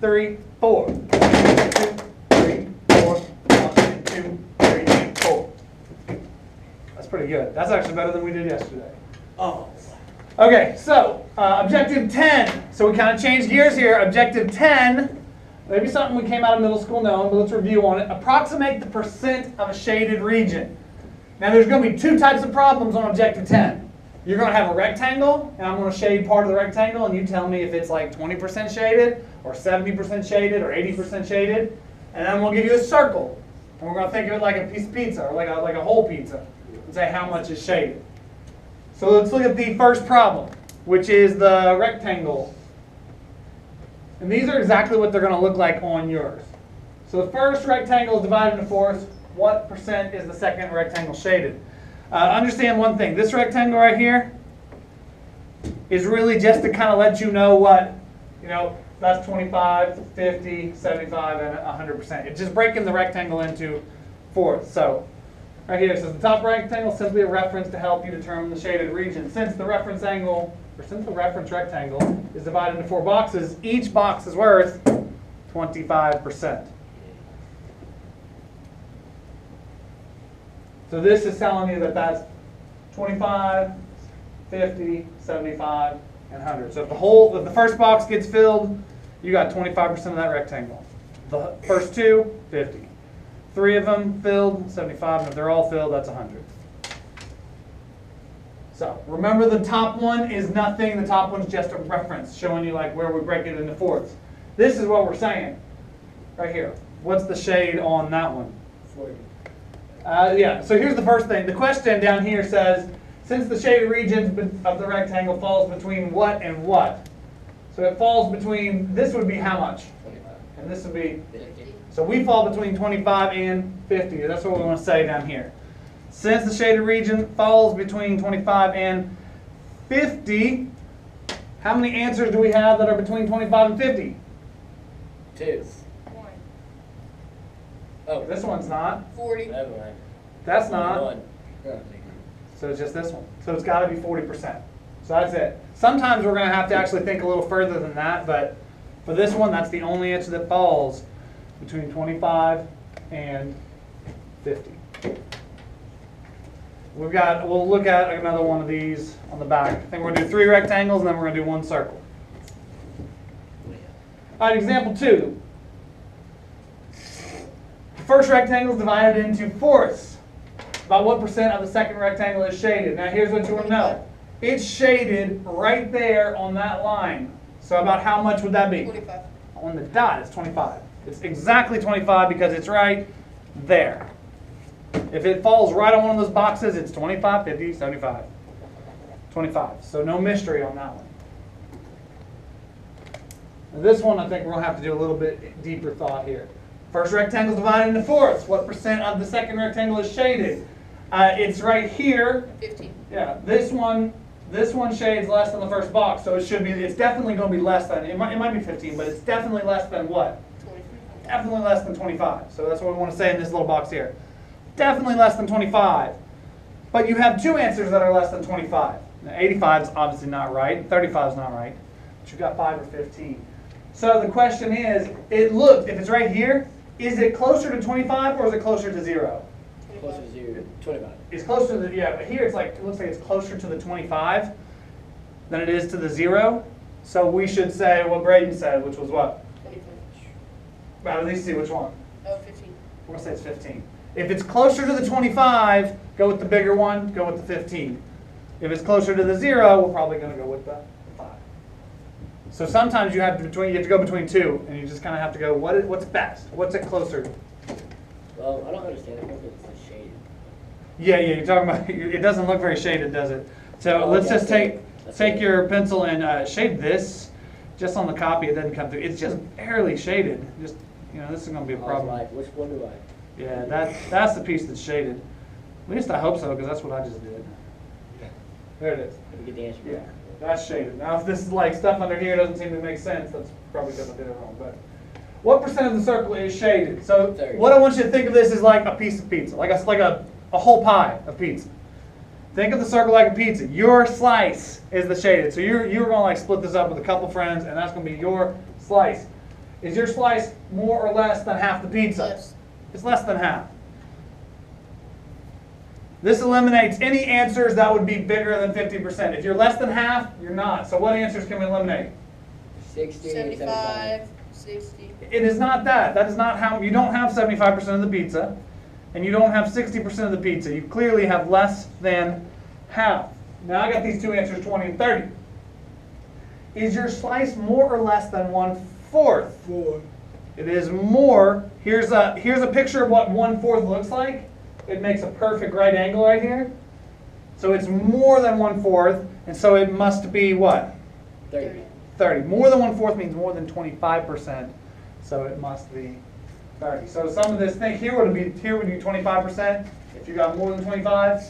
3, 4. 1, 2, 3, 4. 1, 2, 3, 4. That's pretty good. That's actually better than we did yesterday. Oh. Okay, so objective 10. So we kind of changed gears here. Objective 10. Maybe something we came out of middle school knowing, but let's review on it. Approximate the percent of a shaded region. Now there's going to be two types of problems on objective 10. You're going to have a rectangle, and I'm going to shade part of the rectangle, and you tell me if it's like 20% shaded, or 70% shaded, or 80% shaded. And then I'm going to give you a circle, and we're going to think of it like a piece of pizza, or like a whole pizza, and say how much is shaded. So let's look at the first problem, which is the rectangle. And these are exactly what they're going to look like on yours. So the first rectangle is divided into fourths. What percent is the second rectangle shaded? Understand one thing. This rectangle right here is really just to kind of let you know what, that's 25, 50, 75, and 100%. It's just breaking the rectangle into fourths. So right here it says the top rectangle is simply a reference to help you determine the shaded region. Since the reference rectangle is divided into 4 boxes, each box is worth 25%. So this is telling you that that's 25, 50, 75, and 100. So if the first box gets filled, you got 25% of that rectangle. The first two, 50. 3 of them filled, 75, and if they're all filled, that's 100. So remember, the top one is nothing. The top one's just a reference showing you like where we break it into fourths. This is what we're saying right here. What's the shade on that one? 40. Yeah, so here's the first thing. The question down here says, since the shaded region of the rectangle falls between what and what? So it falls between, this would be how much? 25. And this would be? 50. So we fall between 25 and 50. That's what we want to say down here. Since the shaded region falls between 25 and 50, how many answers do we have that are between 25 and 50? 2. 1. Oh, This one's not. 40. never mind. That's not. 1. So it's just this one. So it's got to be 40%. So that's it. Sometimes we're going to have to actually think a little further than that, but for this one, that's the only answer that falls between 25 and 50. We'll look at another one of these on the back. I think we're going to do 3 rectangles, and then we're going to do 1 circle. All right, example 2. The first rectangle is divided into fourths. About what percent of the second rectangle is shaded? Now here's what you want to know. It's shaded right there on that line. So about how much would that be? 45. On the dot, it's 25. It's exactly 25 because it's right there. If it falls right on one of those boxes, it's 25, 50, 75. 25. So no mystery on that one. Now this one, I think we're going to have to do a little bit deeper thought here. First rectangle is divided into fourths. What percent of the second rectangle is shaded? It's right here. 15. Yeah, this one shades less than the first box, so it's definitely going to be less than, it might be 15, but it's definitely less than what? 23. Definitely less than 25. So that's what we want to say in this little box here. Definitely less than 25. But you have 2 answers that are less than 25. Now 85 is obviously not right, 35 is not right, but you've got 5 or 15. So the question is, if it's right here, is it closer to 25 or is it closer to 0? Closer to 0. 25. It's closer to the, yeah, but here it looks like it's closer to the 25 than it is to the 0. So we should say what Braden said, which was what? 25. Well, at least see which one. Oh, 15. We're going to say it's 15. If it's closer to the 25, go with the bigger one, go with the 15. If it's closer to the 0, we're probably going to go with the 5. So sometimes you have to go between 2, and you just kind of have to go, what's best? What's it closer to? Well, I don't understand it because it's shaded. Yeah, you're talking about, it doesn't look very shaded, does it? So let's just take your pencil and shade this. Just on the copy, it doesn't come through. It's just barely shaded. Just, this is going to be a problem. Which one do I? Yeah, that's the piece that's shaded. At least I hope so, because that's what I just did. There it is. Let me get the answer. Yeah, that's shaded. Now, if this is like stuff under here doesn't seem to make sense, that's probably because I did it wrong. But what percent of the circle is shaded? So 30. what I want you to think of this is like a piece of pizza, like a whole pie of pizza. Think of the circle like a pizza. Your slice is the shaded. So you're going to like split this up with a couple friends, and that's going to be your slice. Is your slice more or less than half the pizza? Yes. It's less than half. This eliminates any answers that would be bigger than 50%. If you're less than half, you're not. So what answers can we eliminate? 60, 75, 60. It is not that. That is not how, you don't have 75% of the pizza, and you don't have 60% of the pizza. You clearly have less than half. Now I got these two answers, 20 and 30. Is your slice more or less than 1/4? 4. It is more. Here's a picture of what 1/4 looks like. It makes a perfect right angle right here. So it's more than 1/4, and so it must be what? 30. 30. More than 1/4 means more than 25%, so it must be 30. So some of this, think here would be 25%. If you got more than 25,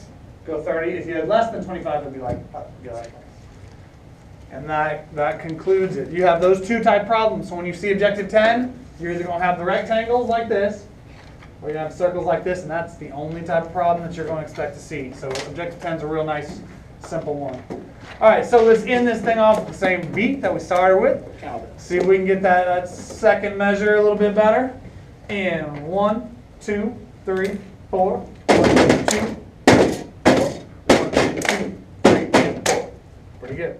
go 30. If you had less than 25, it would be like. And that concludes it. You have those two type problems. So when you see objective 10, you're either going to have the rectangles like this, or you have circles like this, and that's the only type of problem that you're going to expect to see. So objective 10 is a real nice, simple one. All right, so let's end this thing off with the same beat that we started with. See if we can get that second measure a little bit better. In 1, 2, 3, 4. 1, 2, 3, 4. 1, 2, 3, 4. Pretty good.